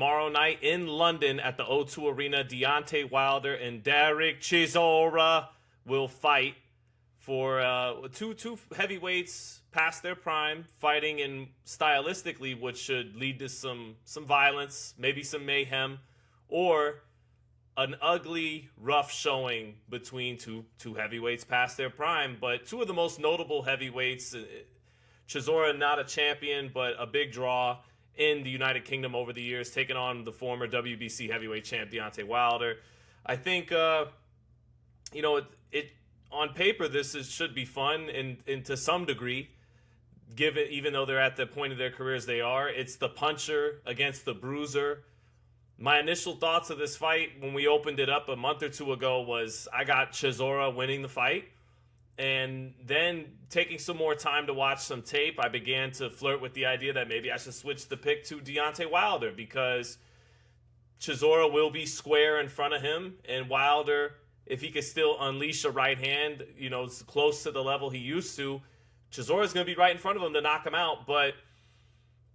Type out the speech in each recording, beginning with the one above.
Tomorrow night in London at the O2 Arena, Deontay Wilder and Derek Chisora will fight for two heavyweights past their prime, fighting in stylistically, which should lead to some violence, maybe some mayhem, or an ugly, rough showing between two heavyweights past their prime. But two of the most notable heavyweights, Chisora not a champion, but a big draw in the United Kingdom over the years, taking on the former WBC heavyweight champ Deontay Wilder. I think it on paper should be fun and to some degree, given even though they're at the point of their careers they are. It's the puncher against the bruiser. My initial thoughts of this fight when we opened it up a month or two ago was I got Chisora winning the fight. And then taking some more time to watch some tape, I began to flirt with the idea that maybe I should switch the pick to Deontay Wilder, because Chisora will be square in front of him, and Wilder, if he could still unleash a right hand, close to the level he used to, Chisora's going to be right in front of him to knock him out. But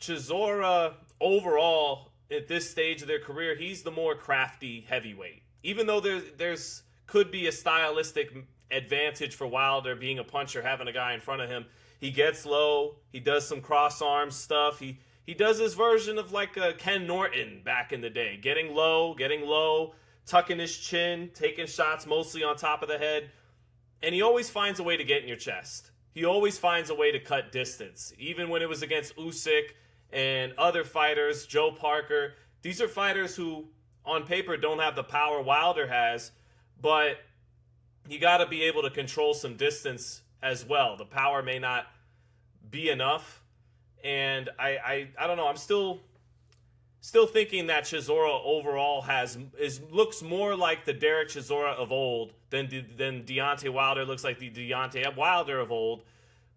Chisora, overall, at this stage of their career, he's the more crafty heavyweight. Even though there's could be a stylistic advantage for Wilder being a puncher, having a guy in front of him, he gets low, he does some cross arm stuff, he does his version of like a Ken Norton back in the day, getting low, tucking his chin, taking shots mostly on top of the head, and he always finds a way to get in your chest. He always finds a way to cut distance, even when it was against Usyk and other fighters, Joe Parker. These are fighters who on paper don't have the power Wilder has, but you got to be able to control some distance as well. The power may not be enough, and I don't know. I'm still thinking that Chisora overall looks more like the Derek Chisora of old than Deontay Wilder looks like the Deontay Wilder of old.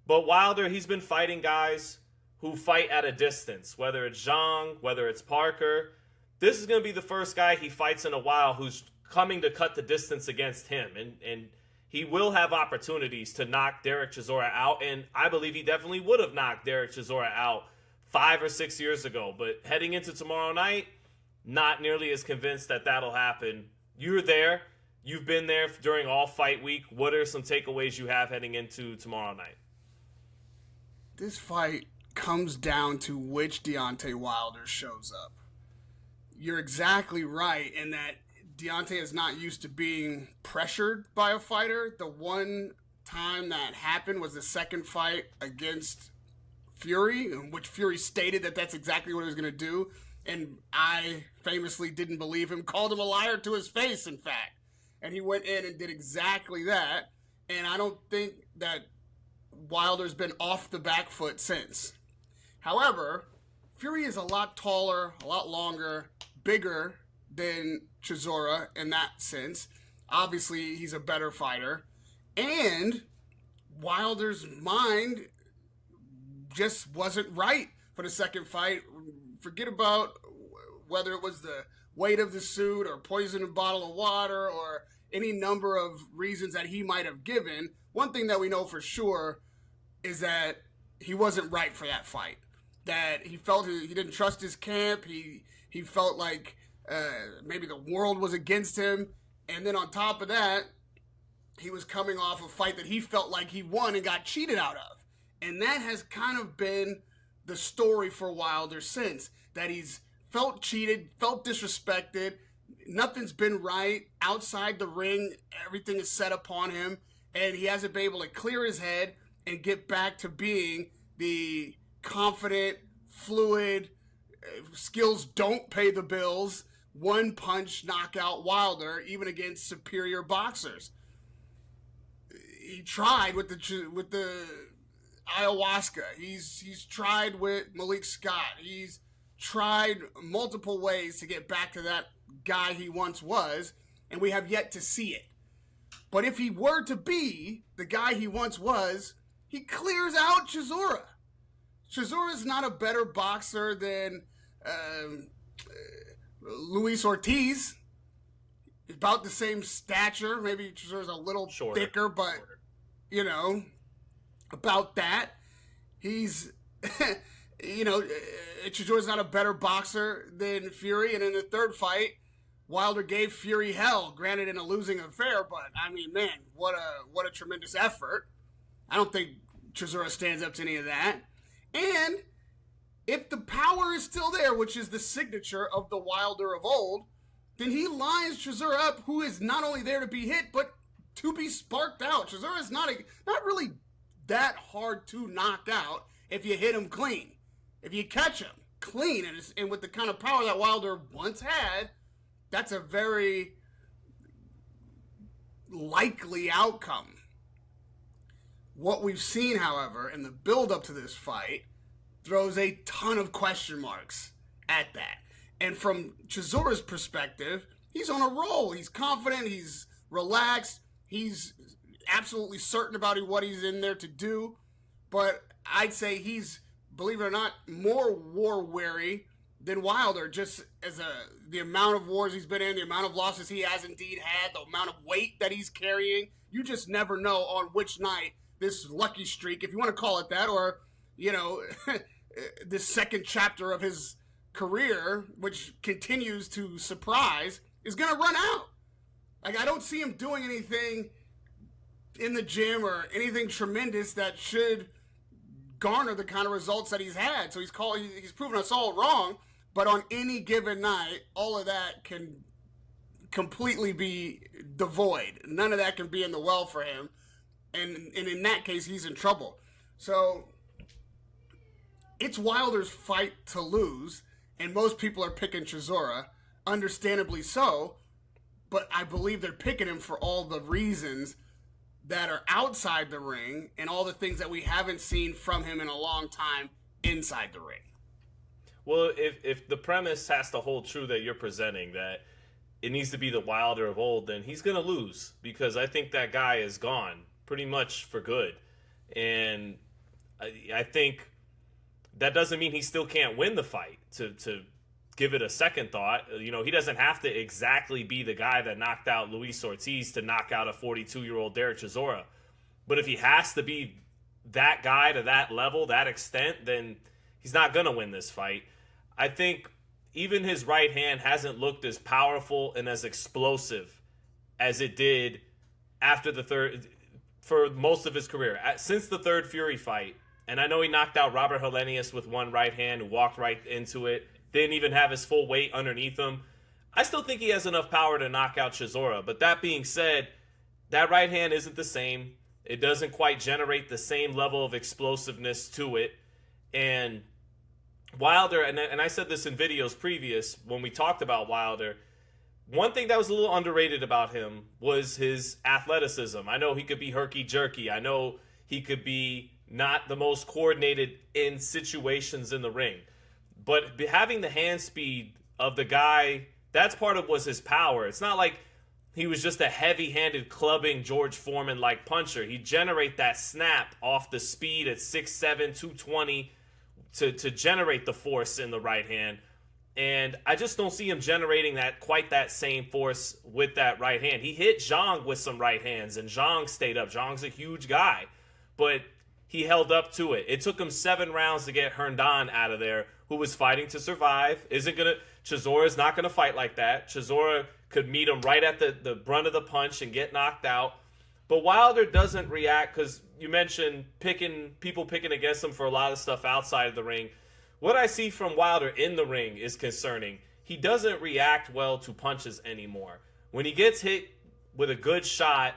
But Wilder, he's been fighting guys who fight at a distance, whether it's Zhang, whether it's Parker. This is going to be the first guy he fights in a while who's coming to cut the distance against him, and he will have opportunities to knock Derek Chisora out, and I believe he definitely would have knocked Derek Chisora out 5 or 6 years ago. But heading into tomorrow night, not nearly as convinced that that'll happen. You're there. You've been there during all fight week. What are some takeaways you have heading into tomorrow night? This fight comes down to which Deontay Wilder shows up. You're exactly right in that Deontay is not used to being pressured by a fighter. The one time that happened was the second fight against Fury, in which Fury stated that that's exactly what he was going to do. And I famously didn't believe him, called him a liar to his face, in fact. And he went in and did exactly that. And I don't think that Wilder's been off the back foot since. However, Fury is a lot taller, a lot longer, bigger than Chisora in that sense. Obviously, he's a better fighter. And Wilder's mind just wasn't right for the second fight. Forget about whether it was the weight of the suit or poison a bottle of water or any number of reasons that he might have given. One thing that we know for sure is that he wasn't right for that fight. That he felt he didn't trust his camp. He felt like maybe the world was against him. And then on top of that, he was coming off a fight that he felt like he won and got cheated out of. And that has kind of been the story for Wilder since. That he's felt cheated, felt disrespected. Nothing's been right. Outside the ring, everything is set upon him. And he hasn't been able to clear his head and get back to being the confident, fluid, skills don't pay the bills, one punch knockout Wilder, even against superior boxers. He tried with the ayahuasca. He's tried with Malik Scott. He's tried multiple ways to get back to that guy he once was, and we have yet to see it. But if he were to be the guy he once was, he clears out Chisora. Chisora is not a better boxer than Luis Ortiz. He's about the same stature. Maybe Chisora's a little thicker, but, about that. He's Chisora's not a better boxer than Fury, and in the third fight, Wilder gave Fury hell, granted in a losing affair, but I mean, man, what a tremendous effort. I don't think Chisora stands up to any of that. And if the power is still there, which is the signature of the Wilder of old, then he lines Chisora up, who is not only there to be hit, but to be sparked out. Chisora is not really that hard to knock out if you hit him clean. If you catch him clean, and with the kind of power that Wilder once had, that's a very likely outcome. What we've seen, however, in the build-up to this fight throws a ton of question marks at that. And from Chisora's perspective, he's on a roll. He's confident. He's relaxed. He's absolutely certain about what he's in there to do. But I'd say he's, believe it or not, more war-weary than Wilder, just as the amount of wars he's been in, the amount of losses he has indeed had, the amount of weight that he's carrying. You just never know on which night this lucky streak, if you want to call it that, or, this second chapter of his career, which continues to surprise, is going to run out. Like, I don't see him doing anything in the gym or anything tremendous that should garner the kind of results that he's had. So he's proven us all wrong, but on any given night, all of that can completely be devoid. None of that can be in the well for him. And in that case, he's in trouble. So it's Wilder's fight to lose, and most people are picking Chisora, understandably so, but I believe they're picking him for all the reasons that are outside the ring and all the things that we haven't seen from him in a long time inside the ring. Well, if the premise has to hold true that you're presenting, that it needs to be the Wilder of old, then he's going to lose, because I think that guy is gone pretty much for good. And I think that doesn't mean he still can't win the fight. To give it a second thought, he doesn't have to exactly be the guy that knocked out Luis Ortiz to knock out a 42-year-old Derek Chisora. But if he has to be that guy to that level, that extent, then he's not going to win this fight. I think even his right hand hasn't looked as powerful and as explosive as it did after the third, for most of his career. Since the third Fury fight, and I know he knocked out Robert Helenius with one right hand, who walked right into it, didn't even have his full weight underneath him. I still think he has enough power to knock out Chisora. But that being said, that right hand isn't the same. It doesn't quite generate the same level of explosiveness to it. And Wilder, and I said this in videos previous when we talked about Wilder, one thing that was a little underrated about him was his athleticism. I know he could be herky-jerky. I know he could be not the most coordinated in situations in the ring. But having the hand speed of the guy, that's part of was his power. It's not like he was just a heavy-handed clubbing George Foreman-like puncher. He'd generate that snap off the speed at 6'7", 220 to generate the force in the right hand. And I just don't see him generating quite that same force with that right hand. He hit Zhang with some right hands, and Zhang stayed up. Zhang's a huge guy, but he held up to it. It took him 7 rounds to get Herndon out of there, who was fighting to survive. Chisora's not gonna fight like that. Chisora could meet him right at the brunt of the punch and get knocked out. But Wilder doesn't react, because you mentioned people picking against him for a lot of stuff outside of the ring. What I see from Wilder in the ring is concerning. He doesn't react well to punches anymore. When he gets hit with a good shot,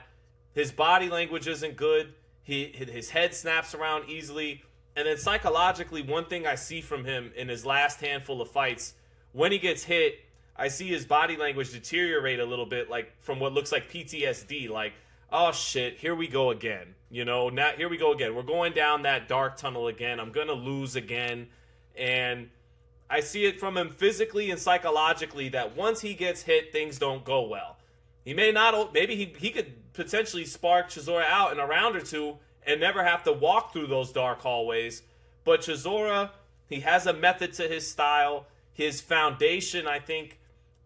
his body language isn't good. His head snaps around easily. And then psychologically, one thing I see from him in his last handful of fights, when he gets hit, I see his body language deteriorate a little bit, like from what looks like PTSD, like, oh shit, here we go again. Now here we go again. We're going down that dark tunnel again. I'm going to lose again. And I see it from him physically and psychologically that once he gets hit, things don't go well. He may not, maybe he could potentially spark Chisora out in a round or two and never have to walk through those dark hallways. But Chisora, he has a method to his style. His foundation, I think,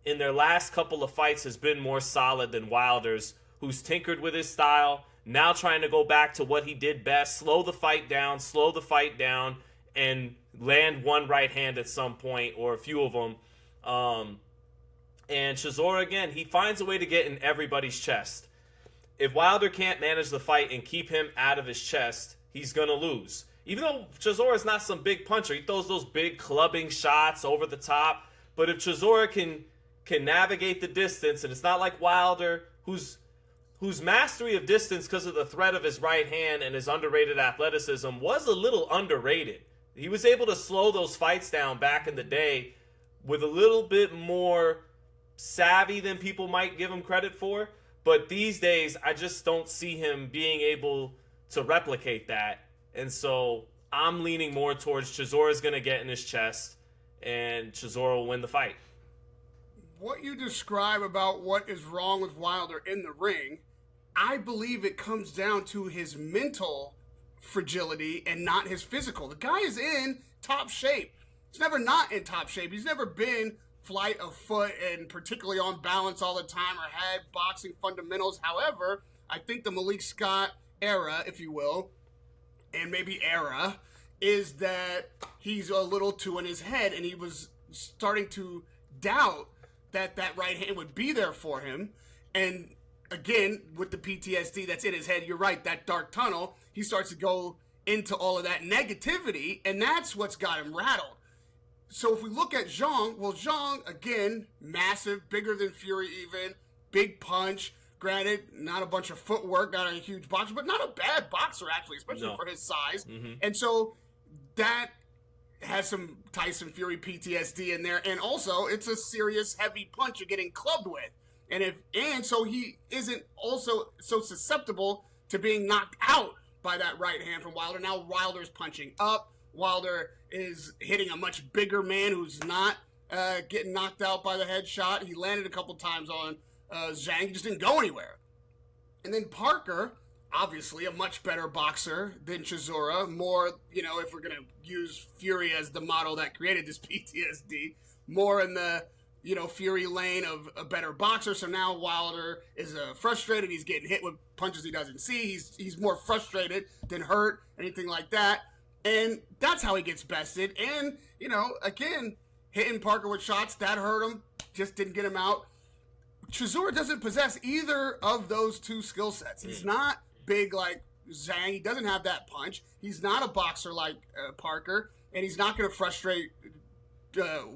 in their last couple of fights has been more solid than Wilder's, who's tinkered with his style, now trying to go back to what he did best, slow the fight down, and land one right hand at some point, or a few of them. And Chisora, again, he finds a way to get in everybody's chest. If Wilder can't manage the fight and keep him out of his chest, he's going to lose. Even though Chisora is not some big puncher, he throws those big clubbing shots over the top. But if Chisora can navigate the distance, and it's not like Wilder, whose mastery of distance because of the threat of his right hand and his underrated athleticism was a little underrated. He was able to slow those fights down back in the day with a little bit more savvy than people might give him credit for. But these days, I just don't see him being able to replicate that. And so I'm leaning more towards Chisora's going to get in his chest, and Chisora will win the fight. What you describe about what is wrong with Wilder in the ring, I believe it comes down to his mental fragility and not his physical. The guy is in top shape. He's never not in top shape. He's never been flight of foot and particularly on balance all the time or had boxing fundamentals. However, I think the Malik Scott era, if you will, and maybe era, is that he's a little too in his head, and he was starting to doubt that right hand would be there for him. And again, with the PTSD that's in his head, you're right, that dark tunnel, he starts to go into all of that negativity, and that's what's got him rattled. So if we look at Zhang, well, Zhang, again, massive, bigger than Fury even, big punch. Granted, not a bunch of footwork, not a huge boxer, but not a bad boxer, actually, especially for his size. Mm-hmm. And so that has some Tyson Fury PTSD in there. And also, it's a serious, heavy punch you're getting clubbed with. And so he isn't also so susceptible to being knocked out by that right hand from Wilder. Now Wilder's punching up. Wilder is hitting a much bigger man who's not getting knocked out by the headshot. He landed a couple times on Zhang. He just didn't go anywhere. And then Parker, obviously a much better boxer than Chisora. More, if we're going to use Fury as the model that created this PTSD, more in the, Fury lane of a better boxer. So now Wilder is frustrated. He's getting hit with punches he doesn't see. He's more frustrated than hurt, anything like that. And that's how he gets bested. And, again, hitting Parker with shots, that hurt him, just didn't get him out. Chisora doesn't possess either of those two skill sets. He's not big like Zhang. He doesn't have that punch. He's not a boxer like Parker. And he's not going to frustrate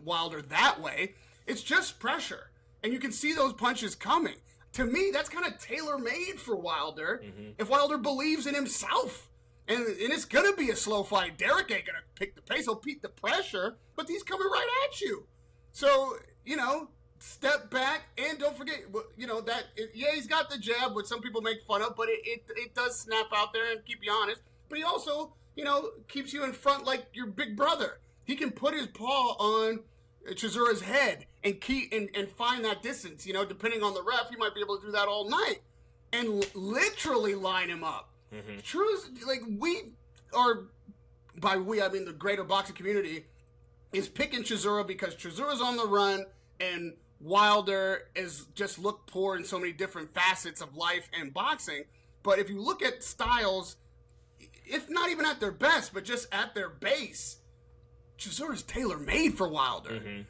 Wilder that way. It's just pressure. And you can see those punches coming. To me, that's kind of tailor-made for Wilder if Wilder believes in himself. And it's going to be a slow fight. Derek ain't going to pick the pace. He'll beat the pressure, but he's coming right at you. So, step back, and don't forget, he's got the jab, which some people make fun of, but it does snap out there and keep you honest. But he also, keeps you in front like your big brother. He can put his paw on Chisora's head and find that distance. Depending on the ref, he might be able to do that all night and literally line him up. Mm-hmm. True, by we, I mean the greater boxing community, is picking Chisora because Chisora's on the run and Wilder is just looked poor in so many different facets of life and boxing. But if you look at styles, if not even at their best, but just at their base, Chisora's tailor-made for Wilder.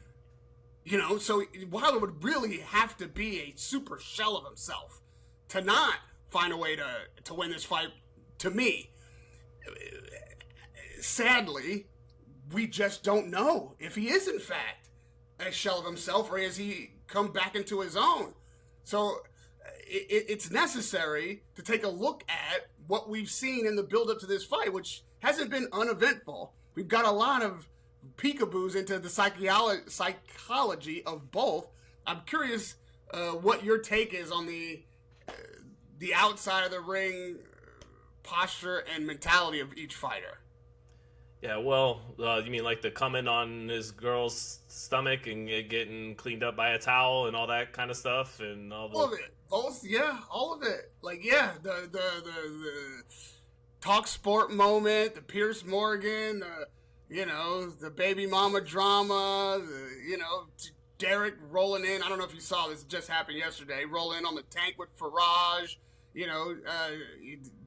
Mm-hmm. So Wilder would really have to be a super shell of himself to not find a way to win this fight, to me. Sadly, we just don't know if he is, in fact, a shell of himself, or has he come back into his own? So it's necessary to take a look at what we've seen in the build-up to this fight, which hasn't been uneventful. We've got a lot of peekaboos into the psychology of both. I'm curious what your take is on the outside of the ring posture and mentality of each fighter. Yeah, well, you mean like the coming on his girl's stomach and getting cleaned up by a towel and all that kind of stuff, and all of it. All of it. Like, the talk sport moment, the Pierce Morgan, the baby mama drama, Derek rolling in. I don't know if you saw this, it just happened yesterday. Rolling in on the tank with Faraj.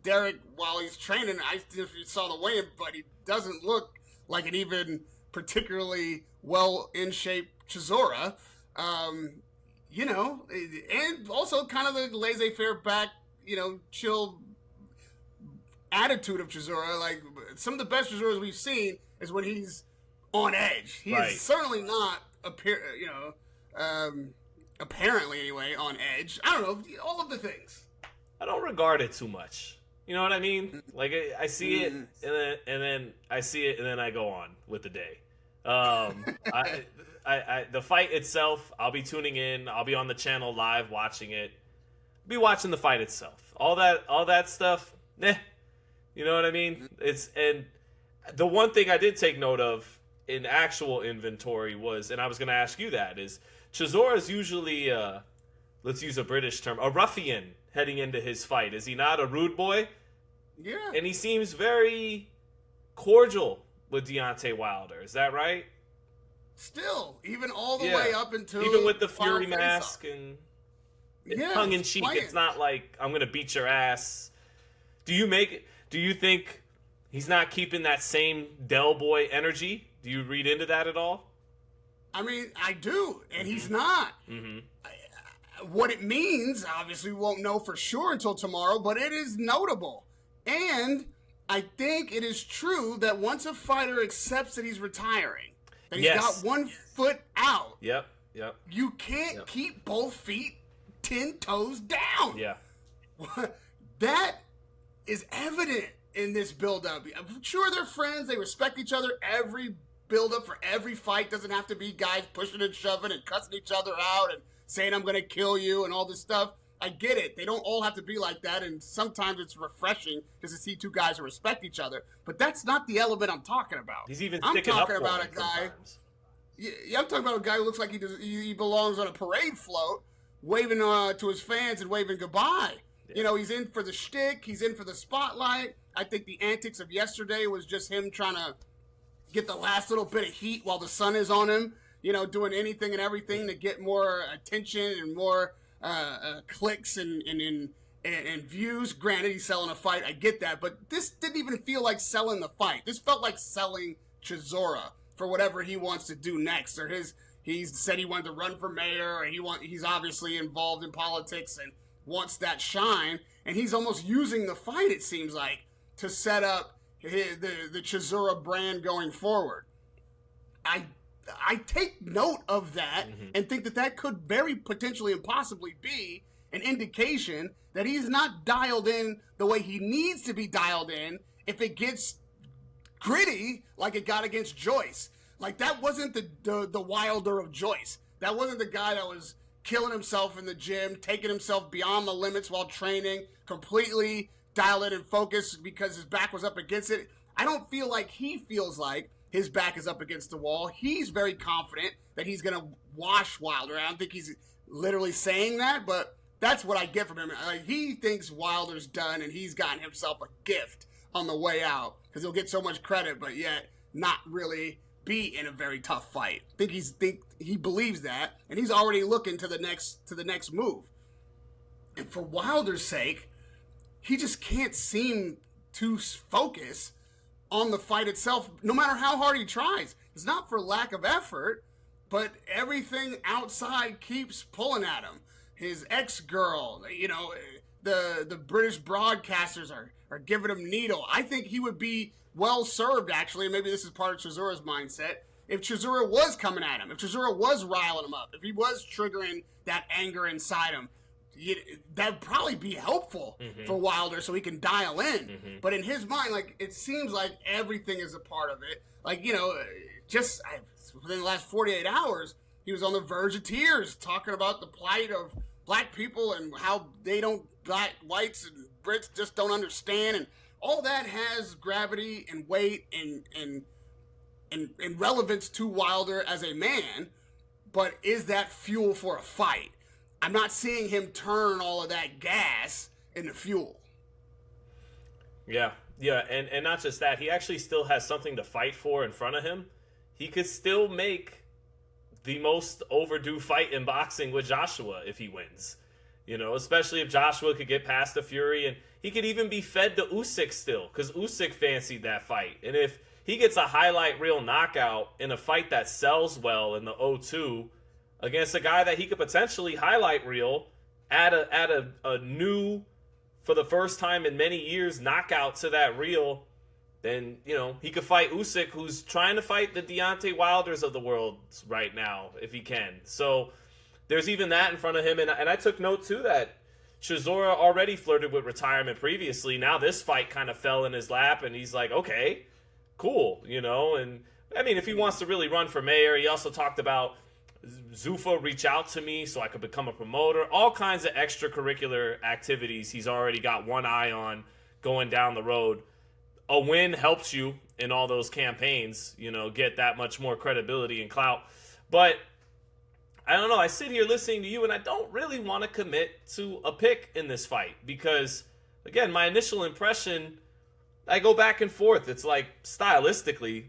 Derek, while he's training, I saw the weigh-in, but he doesn't look like an even particularly well in shape Chisora. You know, and also kind of the laissez-faire back, you know, chill attitude of Chisora. Like, some of the best Chisoras we've seen is when he's on edge. He is certainly not, apparently anyway, on edge. I don't know, all of the things. I don't regard it too much. You know what I mean? Like, I see it, and then I see it, and then I go on with the day. The fight itself, I'll be tuning in. I'll be on the channel live watching it. Be watching the fight itself. All that stuff, you know what I mean? And the one thing I did take note of in actual inventory was, and I was going to ask you that, is Chisora is usually, let's use a British term, a ruffian heading into his fight. Is he not a rude boy? Yeah. And he seems very cordial with Deontay Wilder. Is that right? Still, even all the way up until even with the Fury mask and tongue in cheek, it's not like I'm gonna beat your ass. Do you think he's not keeping that same Del Boy energy? Do you read into that at all? I mean, I do, and he's not. What it means, obviously, we won't know for sure until tomorrow, but it is notable. And I think it is true that once a fighter accepts that he's retiring, that he's got one foot out, you can't keep both feet 10 toes down. Yeah. That is evident in this build-up. I'm sure they're friends. They respect each other. Every build-up for every fight doesn't have to be guys pushing and shoving and cussing each other out and saying, I'm going to kill you and all this stuff. I get it. They don't all have to be like that, and sometimes it's refreshing just to see two guys who respect each other. But that's not the element I'm talking about. He's even sticking up for him a guy. Sometimes. Yeah, I'm talking about a guy who looks like he belongs on a parade float, waving to his fans and waving goodbye. Yeah. You know, he's in for the shtick. He's in for the spotlight. I think the antics of yesterday was just him trying to get the last little bit of heat while the sun is on him. You know, doing anything and everything to get more attention and more clicks and views. Granted, he's selling a fight. I get that. But this didn't even feel like selling the fight. This felt like selling Chisora for whatever he wants to do next. Or he said he wanted to run for mayor. Or he's obviously involved in politics and wants that shine. And he's almost using the fight, it seems like, to set up the Chisora brand going forward. I take note of that and think that could very potentially and possibly be an indication that he's not dialed in the way he needs to be dialed in if it gets gritty like it got against Joyce. Like, that wasn't the Wilder of Joyce. That wasn't the guy that was killing himself in the gym, taking himself beyond the limits while training, completely dialed in and focused because his back was up against it. I don't feel like he feels like his back is up against the wall. He's very confident that he's going to wash Wilder. I don't think he's literally saying that, but that's what I get from him. Like, he thinks Wilder's done, and he's gotten himself a gift on the way out because he'll get so much credit, but yet not really be in a very tough fight. Think he believes that, and he's already looking to the next move. And for Wilder's sake, he just can't seem to focus on the fight itself, no matter how hard he tries. It's not for lack of effort, but everything outside keeps pulling at him. His ex-girl, you know, the British broadcasters are giving him needle. I think he would be well served, actually, and maybe this is part of Chisora's mindset, if Chisora was coming at him, if Chisora was riling him up, if he was triggering that anger inside him, that'd probably be helpful for Wilder so he can dial in. But in his mind, like, it seems like everything is a part of it. Like, you know, just within the last 48 hours, he was on the verge of tears talking about the plight of black people and how whites and Brits just don't understand. And all that has gravity and weight and relevance to Wilder as a man. But is that fuel for a fight? I'm not seeing him turn all of that gas into fuel. Yeah, and not just that. He actually still has something to fight for in front of him. He could still make the most overdue fight in boxing with Joshua if he wins. You know, especially if Joshua could get past the Fury, and he could even be fed to Usyk still, because Usyk fancied that fight. And if he gets a highlight reel knockout in a fight that sells well in the O2 against a guy that he could potentially highlight reel at a new, for the first time in many years, knockout to that reel, then, you know, he could fight Usyk, who's trying to fight the Deontay Wilders of the world right now, if he can. So there's even that in front of him. And I took note, too, that Chisora already flirted with retirement previously. Now this fight kind of fell in his lap, and he's like, okay, cool, you know. And, I mean, if he wants to really run for mayor, he also talked about Zuffa reach out to me so I could become a promoter. All kinds of extracurricular activities he's already got one eye on going down the road. A win helps you in all those campaigns, you know, get that much more credibility and clout. But I don't know. I sit here listening to you, and I don't really want to commit to a pick in this fight because, again, my initial impression, I go back and forth. It's like, stylistically,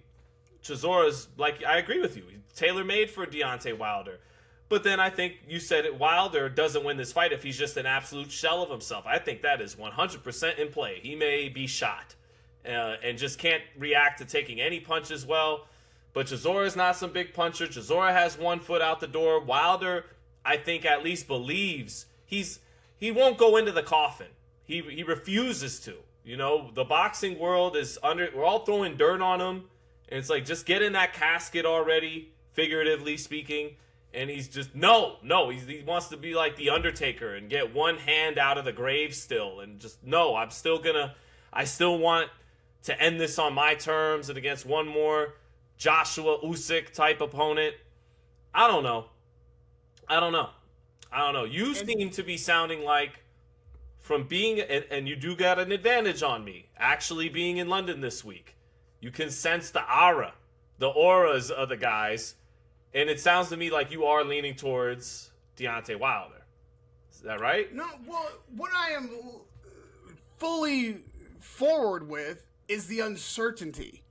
Chisora's, like, I agree with you. He's tailor-made for Deontay Wilder. But then I think you said it, Wilder doesn't win this fight if he's just an absolute shell of himself. I think that is 100% in play. He may be shot and just can't react to taking any punches well. But Chisora's not some big puncher. Chisora has one foot out the door. Wilder, I think, at least believes he won't go into the coffin. He refuses to. You know, the boxing world is we're all throwing dirt on him. And it's like, just get in that casket already, figuratively speaking. And he's just, no. He wants to be like the Undertaker and get one hand out of the grave still. And just, no, I still want to end this on my terms and against one more Joshua Usyk type opponent. I don't know. You seem to be sounding like, from being, and you do got an advantage on me, actually being in London this week. You can sense the auras of the guys, and it sounds to me like you are leaning towards Deontay Wilder. Is that right? No, well, what I am fully forward with is the uncertainty.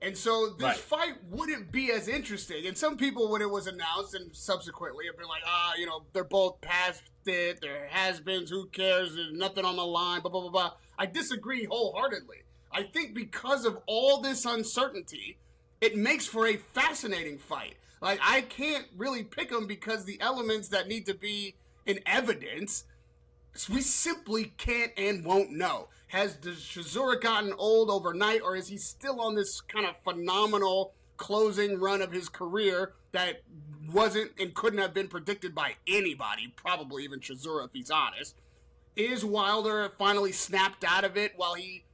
And so this fight wouldn't be as interesting. And some people, when it was announced and subsequently, have been like, you know, they're both past it, they're has-beens, who cares, there's nothing on the line, blah, blah, blah, blah. I disagree wholeheartedly. I think because of all this uncertainty, it makes for a fascinating fight. Like, I can't really pick them because the elements that need to be in evidence, we simply can't and won't know. Has Chisora gotten old overnight, or is he still on this kind of phenomenal closing run of his career that wasn't and couldn't have been predicted by anybody, probably even Chisora if he's honest? Is Wilder finally snapped out of it while he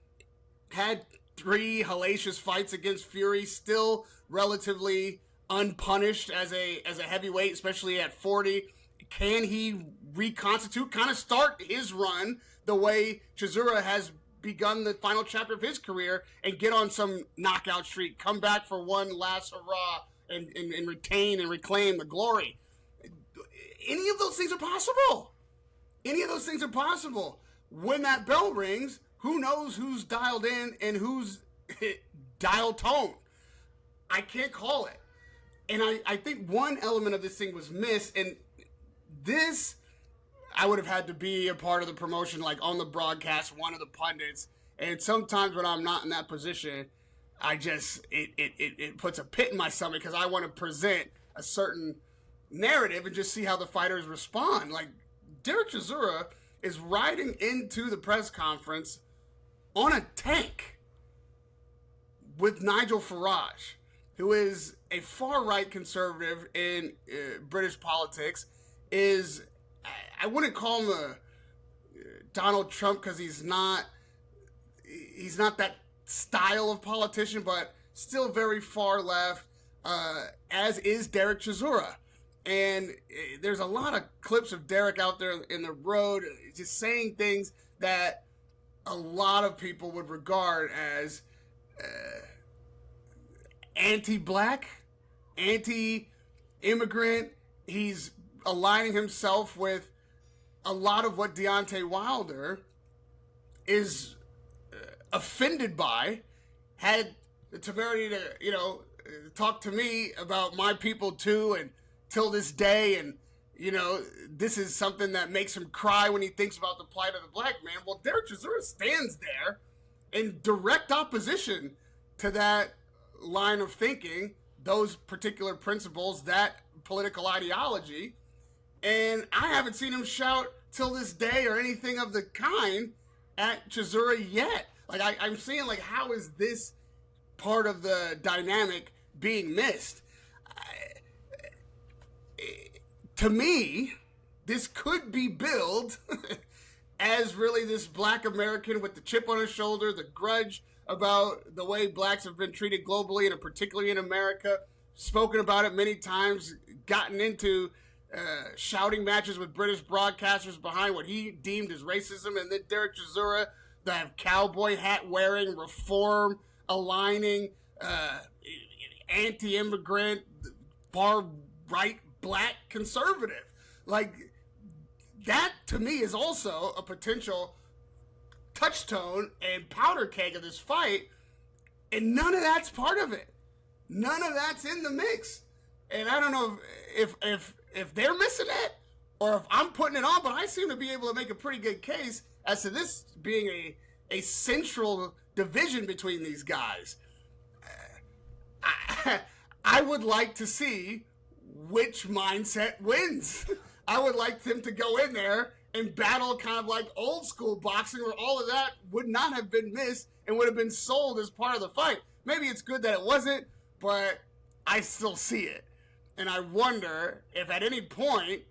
had 3 hellacious fights against Fury, still relatively unpunished as a heavyweight, especially at 40? Can he reconstitute, kind of start his run the way Chisora has begun the final chapter of his career and get on some knockout streak, come back for one last hurrah and retain and reclaim the glory? Any of those things are possible. When that bell rings, who knows who's dialed in and who's dialed tone? I can't call it. And I think one element of this thing was missed, and this, I would have had to be a part of the promotion, like on the broadcast, one of the pundits. And sometimes when I'm not in that position, I just, it puts a pit in my stomach because I want to present a certain narrative and just see how the fighters respond. Like, Derek Chisora is riding into the press conference on a tank with Nigel Farage, who is a far-right conservative in British politics, is, I wouldn't call him a Donald Trump because he's not that style of politician, but still very far left, as is Derek Chisora. And there's a lot of clips of Derek out there in the road just saying things that a lot of people would regard as anti-black, anti-immigrant. He's aligning himself with a lot of what Deontay Wilder is offended by, had the temerity to, talk to me about my people too, and till this day, and, this is something that makes him cry when he thinks about the plight of the black man. Well, Derek Chisora stands there in direct opposition to that line of thinking, those particular principles, that political ideology. And I haven't seen him shout till this day or anything of the kind at Chisora yet. Like, I'm seeing, like, how is this part of the dynamic being missed? To me, this could be billed as really this black American with the chip on his shoulder, the grudge about the way blacks have been treated globally and particularly in America, spoken about it many times, gotten into shouting matches with British broadcasters behind what he deemed as racism, and then Derek Chisora, the cowboy hat wearing, reform aligning, anti-immigrant, far right black conservative. Like, that to me is also a potential touchstone and powder keg of this fight, and none of that's part of it. None of that's in the mix. And I don't know if they're missing it or if I'm putting it on, but I seem to be able to make a pretty good case as to this being a central division between these guys. I would like to see which mindset wins. I would like them to go in there and battle kind of like old school boxing where all of that would not have been missed and would have been sold as part of the fight. Maybe it's good that it wasn't, but I still see it. And I wonder if at any point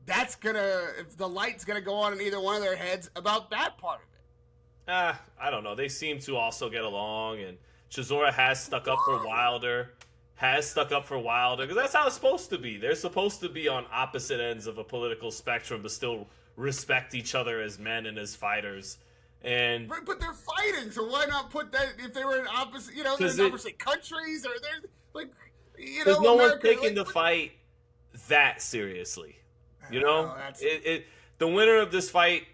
if the light's gonna go on in either one of their heads about that part of it. I don't know. They seem to also get along, and Chisora has stuck up for Wilder. Because that's how it's supposed to be. They're supposed to be on opposite ends of a political spectrum, but still respect each other as men and as fighters. And but they're fighting, so why not put that if they were in opposite, they're in opposite countries or they're like, because no one's taking the fight that seriously. The winner of this fight,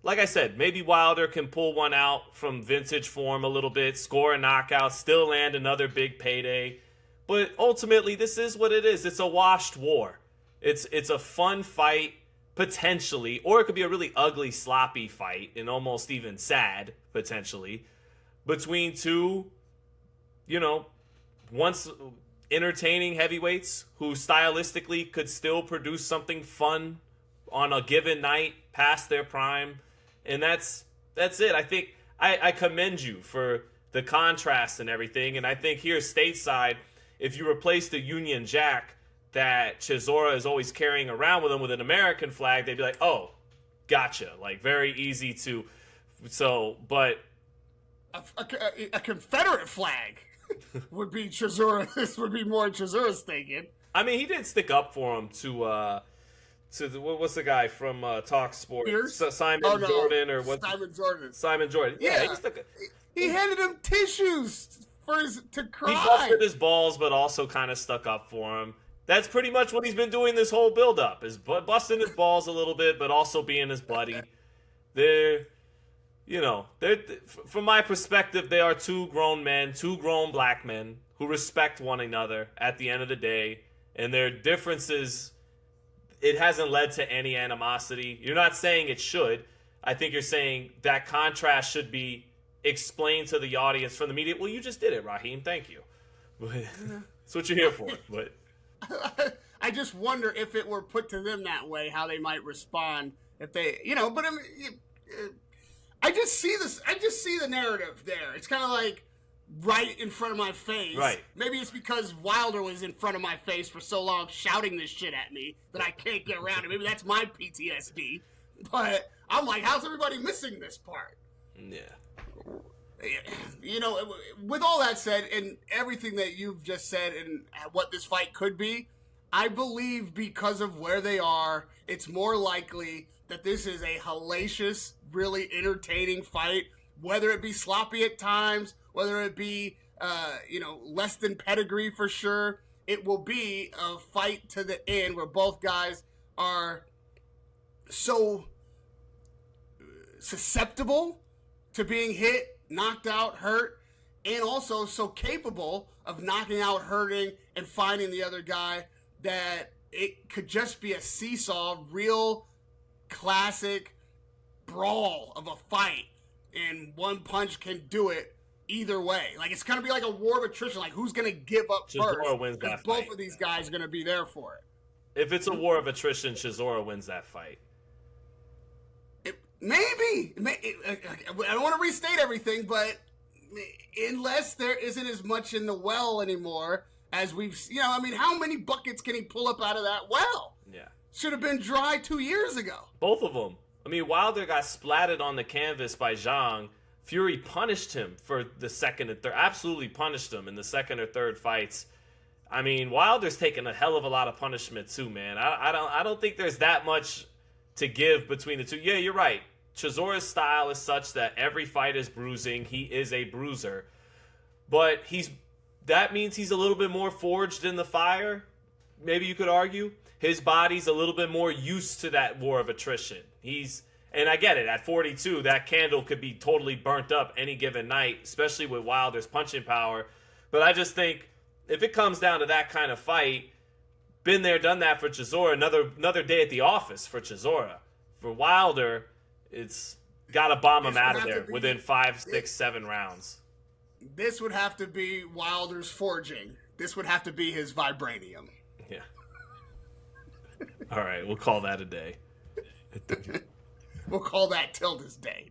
like I said, maybe Wilder can pull one out from vintage form a little bit, score a knockout, still land another big payday. But ultimately, this is what it is. It's a washed war. It's a fun fight, potentially, or it could be a really ugly, sloppy fight, and almost even sad, potentially, between two, once entertaining heavyweights who stylistically could still produce something fun on a given night past their prime. And that's it. I think I commend you for the contrast and everything. And I think here stateside, if you replace the Union Jack that Chisora is always carrying around with him with an American flag, they'd be like, oh, gotcha. Like, very easy to... but... A Confederate flag would be Chisora. This would be more Chisora's thinking. I mean, he did stick up for him to what's the guy from Talk Sports? Simon Jordan or what? Simon Jordan. Simon Jordan. Yeah, he handed him tissues to cry. He busted his balls, but also kind of stuck up for him. That's pretty much what he's been doing this whole build-up, is busting his balls a little bit, but also being his buddy. They're from my perspective, they are two grown men, two grown black men who respect one another at the end of the day, and their differences, it hasn't led to any animosity. You're not saying it should. I think you're saying that contrast should be explained to the audience from the media. Well, you just did it, Raheem. Thank you. That's what you're here for. But I just wonder if it were put to them that way, how they might respond if they, but I mean, I just see this. I just see the narrative there. It's kind of like right in front of my face. Right. Maybe it's because Wilder was in front of my face for so long shouting this shit at me that I can't get around it. Maybe that's my PTSD. But I'm like, how's everybody missing this part? Yeah. With all that said, and everything that you've just said and what this fight could be, I believe because of where they are, it's more likely that this is a hellacious, really entertaining fight, whether it be sloppy at times, whether it be, less than pedigree for sure. It will be a fight to the end where both guys are so susceptible to being hit, knocked out, hurt, and also so capable of knocking out, hurting, and finding the other guy that it could just be a seesaw, real classic brawl of a fight, and one punch can do it either way. Like, it's going to be like a war of attrition. Like, who's going to give up Chisora first? wins Because that both fight. of these guys are going to be there for it. If it's a war of attrition, Chisora wins that fight. Maybe. I don't want to restate everything, but unless there isn't as much in the well anymore as we've, how many buckets can he pull up out of that well? Yeah. Should have been dry 2 years ago. Both of them. I mean, Wilder got splatted on the canvas by Zhang. Fury punished him for the second and third. Absolutely punished him in the second or third fights. I mean, Wilder's taken a hell of a lot of punishment too, man. I don't think there's that much to give between the two. Yeah, you're right. Chisora's style is such that every fight is bruising. He is a bruiser. But that means he's a little bit more forged in the fire, maybe you could argue. His body's a little bit more used to that war of attrition. And I get it, at 42, that candle could be totally burnt up any given night, especially with Wilder's punching power. But I just think if it comes down to that kind of fight, been there, done that for Chisora, another day at the office for Chisora. For Wilder, it's got to bomb him out of there within 5, 6, 7 rounds. This would have to be Wilder's forging. This would have to be his vibranium. Yeah. All right, we'll call that a day. We'll call that till this day.